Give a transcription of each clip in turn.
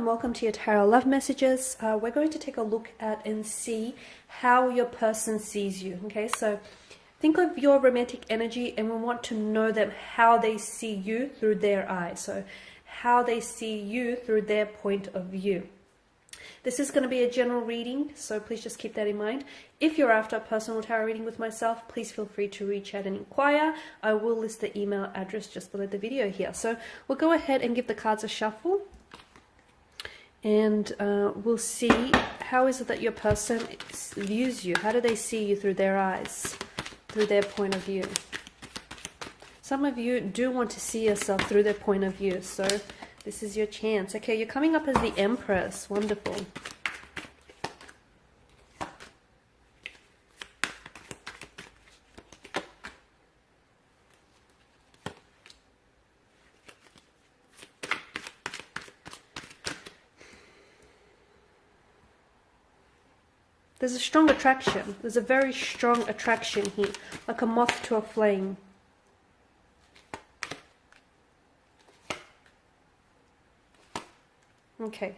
welcome to your Tarot Love Messages. We're going to take a look at and see how your person sees you. Okay, so think of your romantic energy and we want to know them, how they see you through their eyes. So how they see you through their point of view. This is going to be a general reading, so please just keep that in mind. If you're after a personal tarot reading with myself, please feel free to reach out and inquire. I will list the email address just below the video here. So we'll go ahead and give the cards a shuffle. And we'll see how is it that your person views you. How do they see you through their eyes, through their point of view? Some of you do want to see yourself through their point of view, so this is your chance. Okay, you're coming up as the Empress. Wonderful. There's a strong attraction. There's a very strong attraction here, like a moth to a flame. Okay.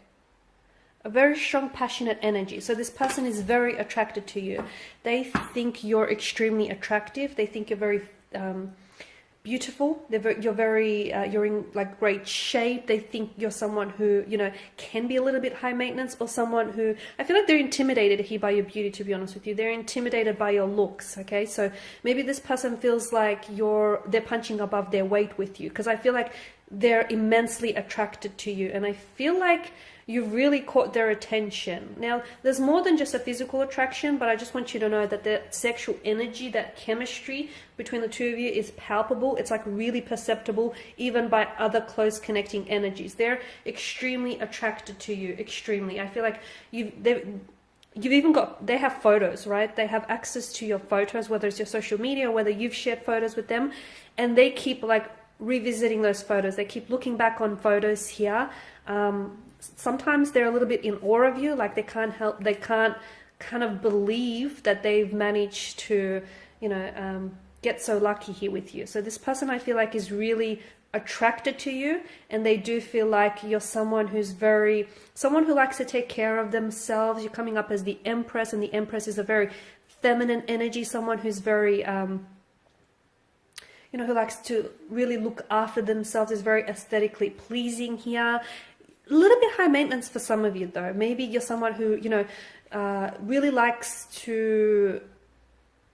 A very strong, passionate energy. So this person is very attracted to you. They think you're extremely attractive. They think you're very beautiful. You're in like great shape. They think you're someone who, you know, can be a little bit high maintenance, or someone who, I feel like they're intimidated here by your beauty, to be honest with you. They're intimidated by your looks. Okay, so maybe this person feels like they're punching above their weight with you, because I feel like they're immensely attracted to you, and I feel like you really caught their attention. Now, there's more than just a physical attraction, but I just want you to know that the sexual energy, that chemistry between the two of you is palpable. It's like really perceptible, even by other close connecting energies. They're extremely attracted to you, extremely. I feel like they have photos, right? They have access to your photos, whether it's your social media or whether you've shared photos with them, and they keep like revisiting those photos. They keep looking back on photos here. Sometimes they're a little bit in awe of you, like they can't kind of believe that they've managed to, you know, get so lucky here with you. So this person, I feel like, is really attracted to you, and they do feel like you're someone who likes to take care of themselves. You're coming up as the Empress, and the Empress is a very feminine energy, someone who's very you know, who likes to really look after themselves, is very aesthetically pleasing here. A little bit high maintenance for some of you, though. Maybe you're someone who, you know, really likes to,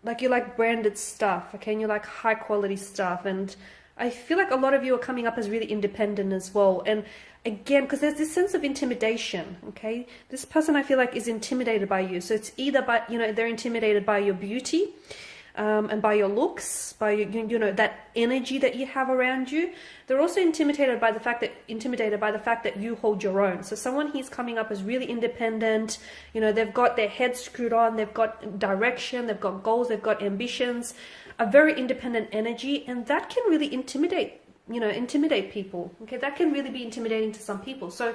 like, you like branded stuff, okay, and you like high quality stuff. And I feel like a lot of you are coming up as really independent as well. And again, because there's this sense of intimidation, okay? This person, I feel like, is intimidated by you. So it's either by, you know, they're intimidated by your beauty, and by your looks, by you know, that energy that you have around you. They're also intimidated by the fact that you hold your own. So someone here's coming up as really independent. You know, they've got their head screwed on, they've got direction, they've got goals, they've got ambitions, a very independent energy, and that can really intimidate people. Okay, that can really be intimidating to some people. So,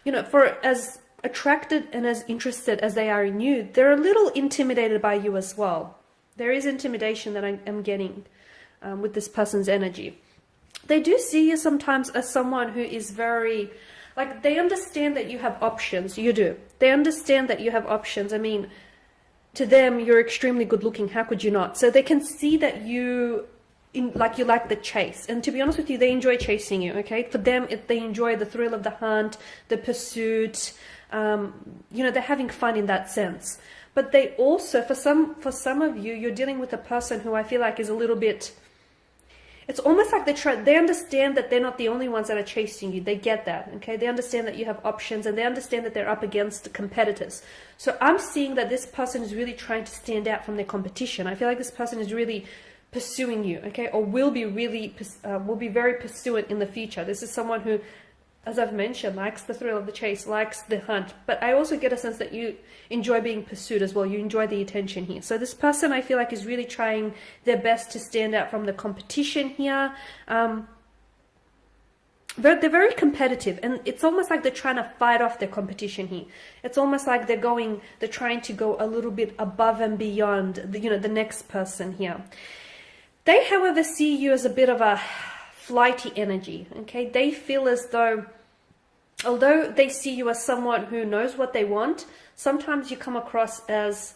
you know, for as attracted and as interested as they are in you, they're a little intimidated by you as well. There is intimidation that I am getting with this person's energy. They do see you sometimes as someone who is very, like, they understand that you have options. You do. They understand that you have options. I mean, to them, you're extremely good looking. How could you not? So they can see that you like the chase. And to be honest with you, they enjoy chasing you, okay? For them, they enjoy the thrill of the hunt, the pursuit. You know, they're having fun in that sense. But they also, for some of you, you're dealing with a person who I feel like is a little bit, it's almost like they understand that they're not the only ones that are chasing you. They get that, okay? They understand that you have options, and they understand that they're up against competitors. So I'm seeing that this person is really trying to stand out from their competition. I feel like this person is really pursuing you, okay? Or will be very pursuant in the future. This is someone who, as I've mentioned, likes the thrill of the chase, likes the hunt. But I also get a sense that you enjoy being pursued as well. You enjoy the attention here. So this person, I feel like, is really trying their best to stand out from the competition here. They're very competitive, and it's almost like they're trying to fight off their competition here. It's almost like they're trying to go a little bit above and beyond the next person here. They, however, see you as a bit of a flighty energy, okay? They feel as though although they see you as someone who knows what they want, sometimes you come across as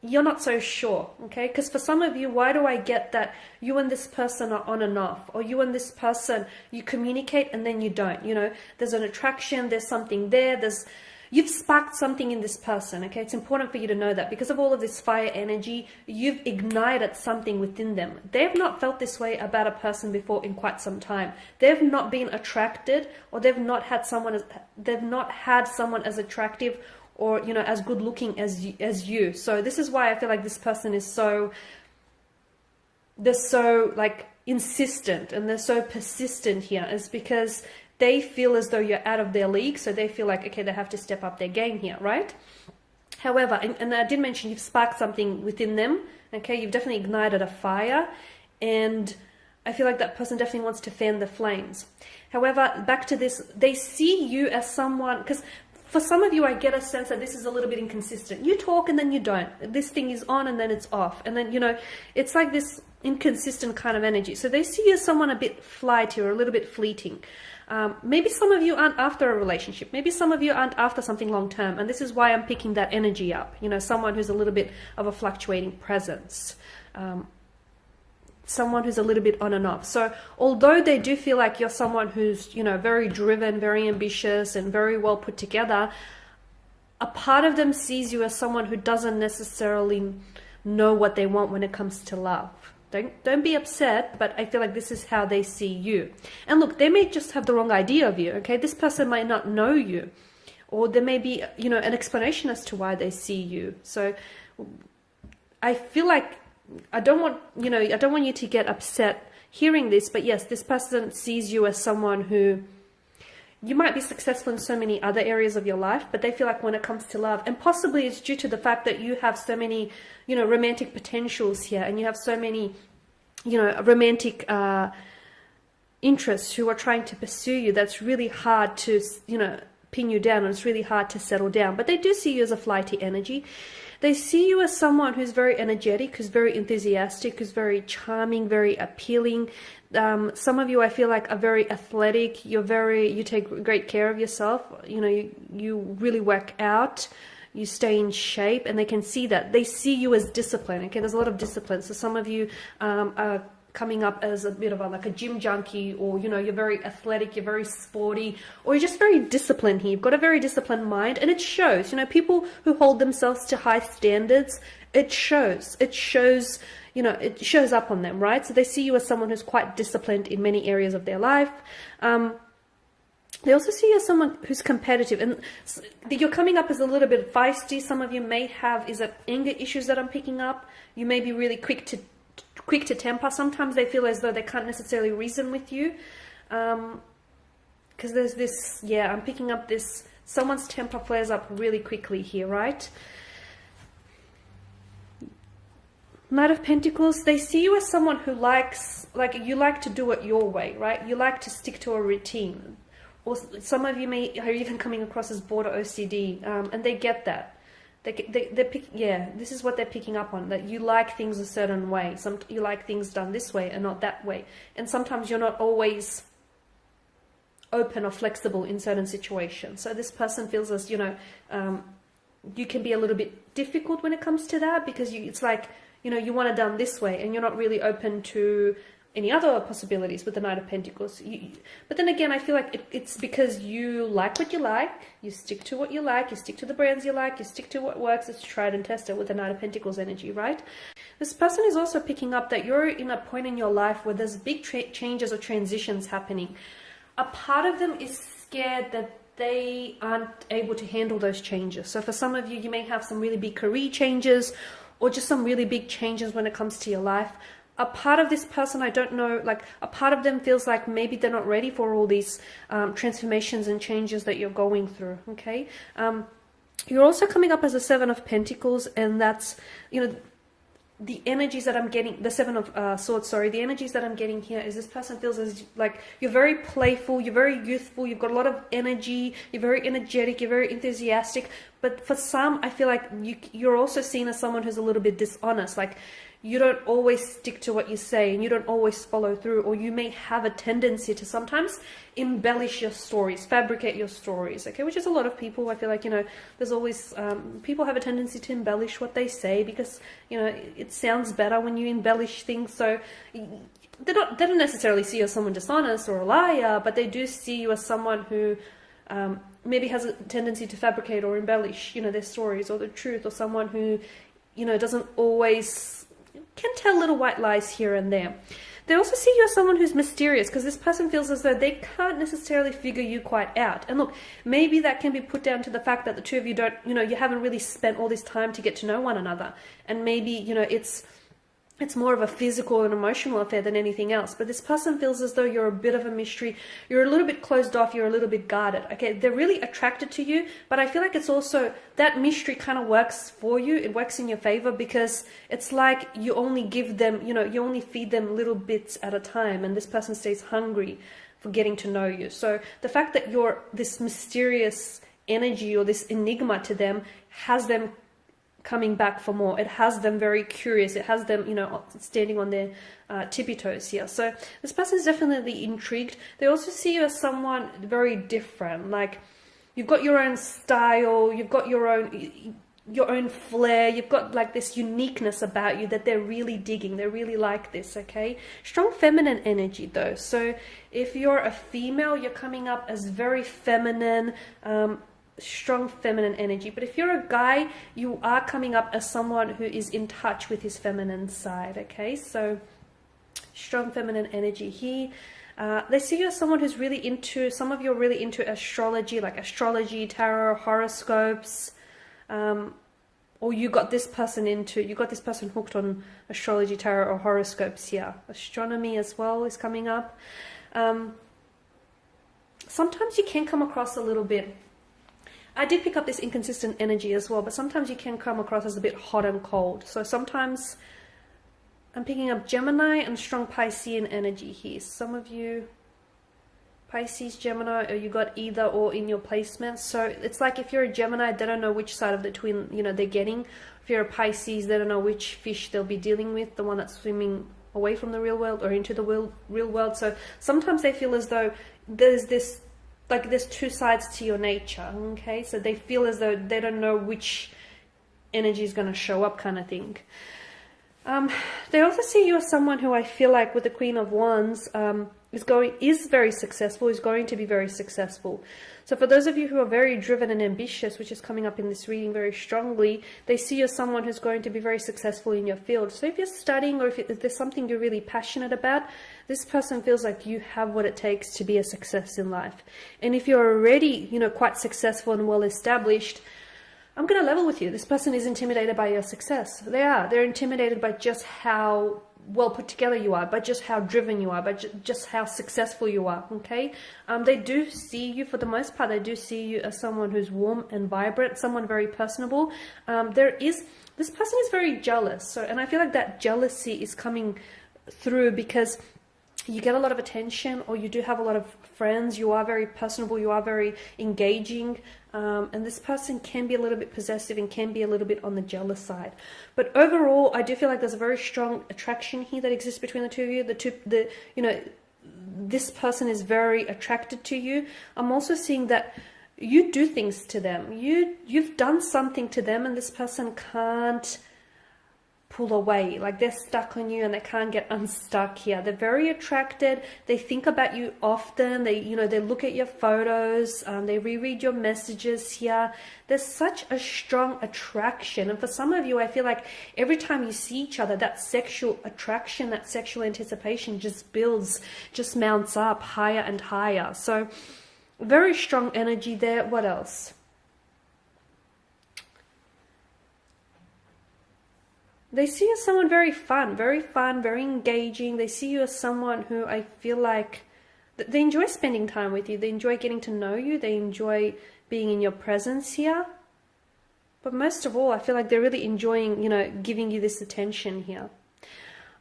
you're not so sure, okay? Because for some of you, why do I get that you and this person are on and off? Or you and this person, you communicate and then you don't, you know? There's an attraction, there's something there, you've sparked something in this person, okay? It's important for you to know that because of all of this fire energy, you've ignited something within them. They've not felt this way about a person before in quite some time. They've not been attracted, or they've not had someone as attractive or, you know, as good looking as you. So this is why I feel like this person is they're so like insistent and they're so persistent here, is because they feel as though you're out of their league. So they feel like, okay, they have to step up their game here, right? However, and I did mention you've sparked something within them, okay? You've definitely ignited a fire, and I feel like that person definitely wants to fan the flames. However, back to this, they see you as someone, because for some of you, I get a sense that this is a little bit inconsistent. You talk and then you don't. This thing is on and then it's off. And then, you know, it's like this inconsistent kind of energy. So they see you as someone a bit flighty or a little bit fleeting. Maybe some of you aren't after a relationship. Maybe some of you aren't after something long term. And this is why I'm picking that energy up. You know, someone who's a little bit of a fluctuating presence. Someone who's a little bit on and off. So although they do feel like you're someone who's, you know, very driven, very ambitious and very well put together, a part of them sees you as someone who doesn't necessarily know what they want when it comes to love. Don't be upset, but I feel like this is how they see you. And look, they may just have the wrong idea of you, okay? This person might not know you, or there may be, you know, an explanation as to why they see you. So I feel like I don't want you to get upset hearing this, but yes, this person sees you as someone who, you might be successful in so many other areas of your life, but they feel like when it comes to love, and possibly it's due to the fact that you have so many, you know, romantic potentials here, and you have so many, you know, romantic interests who are trying to pursue you, that's really hard to, you know, pin you down, and it's really hard to settle down. But they do see you as a flighty energy. They see you as someone who's very energetic, who's very enthusiastic, who's very charming, very appealing. Some of you, I feel like, are very athletic. You take great care of yourself. You know, you really work out. You stay in shape, and they can see that. They see you as discipline. Okay, there's a lot of discipline. So some of you are coming up as a bit of like a gym junkie, or, you know, you're very athletic, you're very sporty, or you're just very disciplined here. You've got a very disciplined mind, and it shows. You know, people who hold themselves to high standards, it shows, you know, it shows up on them, right? So they see you as someone who's quite disciplined in many areas of their life. They also see you as someone who's competitive, and you're coming up as a little bit feisty. Some of you may have, anger issues that I'm picking up. You may be really quick to temper. Sometimes they feel as though they can't necessarily reason with you, because there's this, yeah, I'm picking up this, someone's temper flares up really quickly here, right? Knight of Pentacles, they see you as someone who likes, like, you like to do it your way, right? You like to stick to a routine. Or some of you are even coming across as border OCD, and they get that. This is what they're picking up on, that you like things a certain way. You like things done this way and not that way. And sometimes you're not always open or flexible in certain situations. So this person feels as, you know, you can be a little bit difficult when it comes to that, because it's like, you know, you want it done this way, and you're not really open to any other possibilities with the Knight of Pentacles. But then again, I feel like it's because you like what you like, you stick to what you like, you stick to the brands you like, you stick to what works. It's tried and tested with the Knight of Pentacles energy, right? This person is also picking up that you're in a point in your life where there's big changes or transitions happening. A part of them is scared that they aren't able to handle those changes. So for some of you, you may have some really big career changes, or just some really big changes when it comes to your life. A part of this person, I don't know, like a part of them feels like maybe they're not ready for all these transformations and changes that you're going through, okay? You're also coming up as a Seven of Pentacles, and that's, you know, the energies that I'm getting, the Seven of Swords, sorry, the energies that I'm getting here is this person feels as like you're very playful, you're very youthful, you've got a lot of energy, you're very energetic, you're very enthusiastic, but for some, I feel like you're also seen as someone who's a little bit dishonest, like you don't always stick to what you say and you don't always follow through, or you may have a tendency to sometimes embellish your stories, fabricate your stories, okay, which is a lot of people. I feel like, you know, there's always people have a tendency to embellish what they say because, you know, it sounds better when you embellish things. So they don't necessarily see you as someone dishonest or a liar, but they do see you as someone who maybe has a tendency to fabricate or embellish, you know, their stories or the truth, or someone who, you know, doesn't always, can tell little white lies here and there. They also see you as someone who's mysterious, because this person feels as though they can't necessarily figure you quite out. And look, maybe that can be put down to the fact that the two of you don't, you know, you haven't really spent all this time to get to know one another. And maybe, you know, it's more of a physical and emotional affair than anything else. But this person feels as though you're a bit of a mystery. You're a little bit closed off. You're a little bit guarded. Okay, they're really attracted to you. But I feel like it's also, that mystery kind of works for you. It works in your favor, because it's like you only give them, you know, you only feed them little bits at a time. And this person stays hungry for getting to know you. So the fact that you're this mysterious energy or this enigma to them has them coming back for more. It has them very curious. It has them, you know, standing on their tippy toes here. So this person is definitely intrigued. They also see you as someone very different. Like, you've got your own style. You've got your own flair. You've got like this uniqueness about you that they're really digging. They really like this, okay? Strong feminine energy though. So if you're a female, you're coming up as very feminine, strong feminine energy. But if you're a guy, you are coming up as someone who is in touch with his feminine side, okay? So strong feminine energy here. They see you as someone who's really into, some of you are really into astrology, like astrology, tarot, horoscopes, or you got this person hooked on astrology, tarot, or horoscopes here. Astronomy as well is coming up. Sometimes you can come across a little bit, I did pick up this inconsistent energy as well, but sometimes you can come across as a bit hot and cold. So sometimes I'm picking up Gemini and strong Piscean energy here. Some of you, Pisces, Gemini, or you got either or in your placement. So it's like if you're a Gemini, they don't know which side of the twin, you know, they're getting. If you're a Pisces, they don't know which fish they'll be dealing with, the one that's swimming away from the real world or into the real world. So sometimes they feel as though there's this, like there's two sides to your nature, okay? So they feel as though they don't know which energy is going to show up, kind of thing. They also see you as someone who I feel like with the Queen of Wands is very successful, is going to be very successful. So for those of you who are very driven and ambitious, which is coming up in this reading very strongly, they see you as someone who's going to be very successful in your field. So if you're studying, or if there's something you're really passionate about, this person feels like you have what it takes to be a success in life. And if you're already, you know, quite successful and well established, I'm going to level with you. This person is intimidated by your success. They're intimidated by just how well put together you are, by just how driven you are, by just how successful you are, okay? They do see you, for the most part, they do see you as someone who's warm and vibrant, someone very personable. This person is very jealous. So, and I feel like that jealousy is coming through because you get a lot of attention, or you do have a lot of friends, you are very personable, you are very engaging, and this person can be a little bit possessive and can be a little bit on the jealous side. But overall, I do feel like there's a very strong attraction here that exists between the two of you. This person is very attracted to you. I'm also seeing that you do things to them. You've done something to them, and this person can't pull away. Like, they're stuck on you and they can't get unstuck here. They're very attracted. They think about you often. They look at your photos. They reread your messages here. There's such a strong attraction. And for some of you, I feel like every time you see each other, that sexual attraction, that sexual anticipation just builds, just mounts up higher and higher. So very strong energy there. What else? They see you as someone very fun, very engaging. They see you as someone who I feel like they enjoy spending time with you. They enjoy getting to know you. They enjoy being in your presence here. But most of all, I feel like they're really enjoying, giving you this attention here.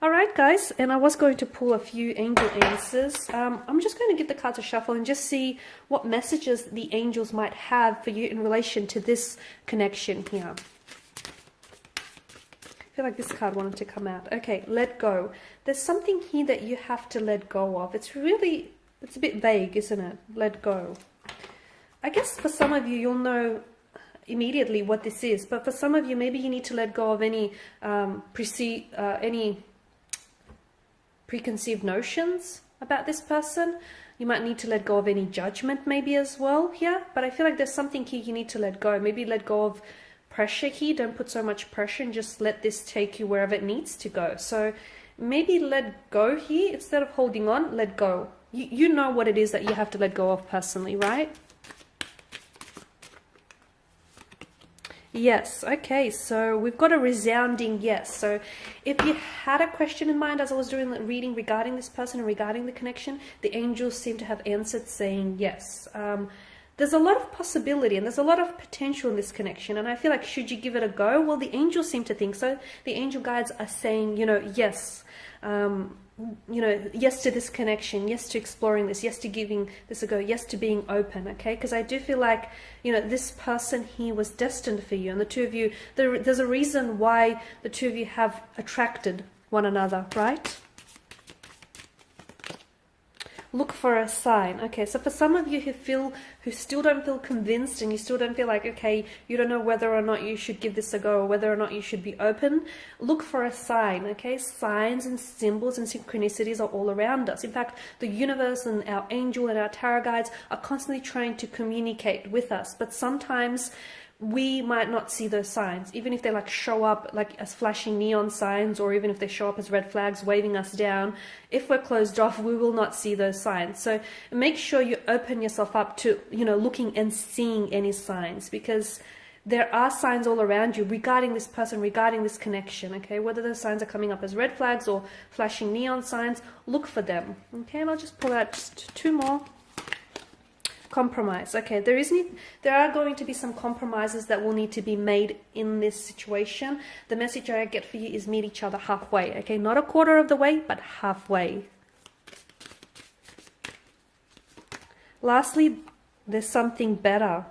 All right, guys, and I was going to pull a few angel answers. I'm just going to give the cards a shuffle and just see what messages the angels might have for you in relation to this connection here. feel like this card wanted to come out. Okay, let go. There's something here that you have to let go of. It's a bit vague, isn't it? Let go. I guess for some of you, you'll know immediately what this is, but for some of you, maybe you need to let go of any preconceived notions about this person. You might need to let go of any judgment maybe as well here, but I feel like there's something here you need to let go. Maybe let go of pressure here. Don't put so much pressure and just let this take you wherever it needs to go. So maybe let go here instead of holding on. Let go. You know what it is that you have to let go of personally, right? Yes. Okay, so we've got a resounding yes. So if you had a question in mind as I was doing the reading regarding this person and regarding the connection, the angels seem to have answered saying yes. There's a lot of possibility and there's a lot of potential in this connection, and I feel like should you give it a go? Well, the angels seem to think so. The angel guides are saying, yes. Yes to this connection, yes to exploring this, yes to giving this a go, yes to being open, okay? Because I do feel like, this person here was destined for you, and the two of you, there's a reason why the two of you have attracted one another, right? Look for a sign. Okay, so for some of you who still don't feel convinced and you still don't feel like, okay, you don't know whether or not you should give this a go or whether or not you should be open, look for a sign, okay? Signs and symbols and synchronicities are all around us. In fact, the universe and our angel and our tarot guides are constantly trying to communicate with us, but sometimes we might not see those signs, even if they show up as flashing neon signs, or even if they show up as red flags waving us down. If we're closed off, we will not see those signs. So make sure you open yourself up to, looking and seeing any signs, because there are signs all around you regarding this person, regarding this connection, okay? Whether those signs are coming up as red flags or flashing neon signs, look for them, okay? And I'll just pull out just two more. Compromise. Okay, there are going to be some compromises that will need to be made in this situation. The message I get for you is meet each other halfway, okay? Not a quarter of the way, but halfway. Lastly, there's something better.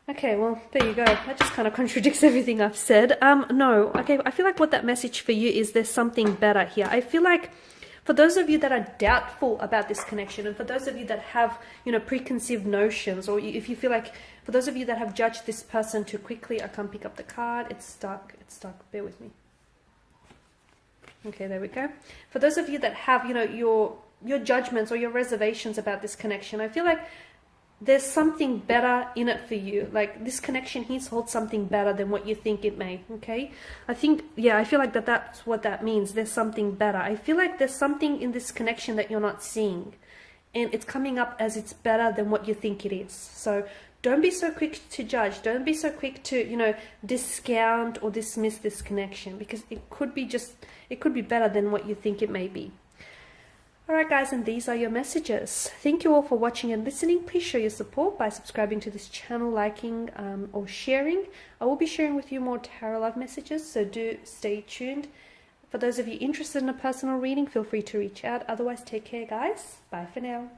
Okay, well, there you go. That just kind of contradicts everything I've said. No, okay, I feel like what that message for you is there's something better here. I feel like for those of you that are doubtful about this connection, and for those of you that have, preconceived notions, or if you feel like, for those of you that have judged this person too quickly, I can't pick up the card, it's stuck, bear with me. Okay, there we go. For those of you that have, your judgments or your reservations about this connection, I feel like there's something better in it for you. Like this connection here holds something better than what you think it may, okay? I feel like that's what that means. There's something better. I feel like there's something in this connection that you're not seeing, and it's coming up as it's better than what you think it is. So don't be so quick to judge. Don't be so quick to, discount or dismiss this connection, because it could be better than what you think it may be. Alright guys, and these are your messages. Thank you all for watching and listening. Please show your support by subscribing to this channel, liking or sharing. I will be sharing with you more tarot love messages, so do stay tuned. For those of you interested in a personal reading, feel free to reach out. Otherwise, take care guys. Bye for now.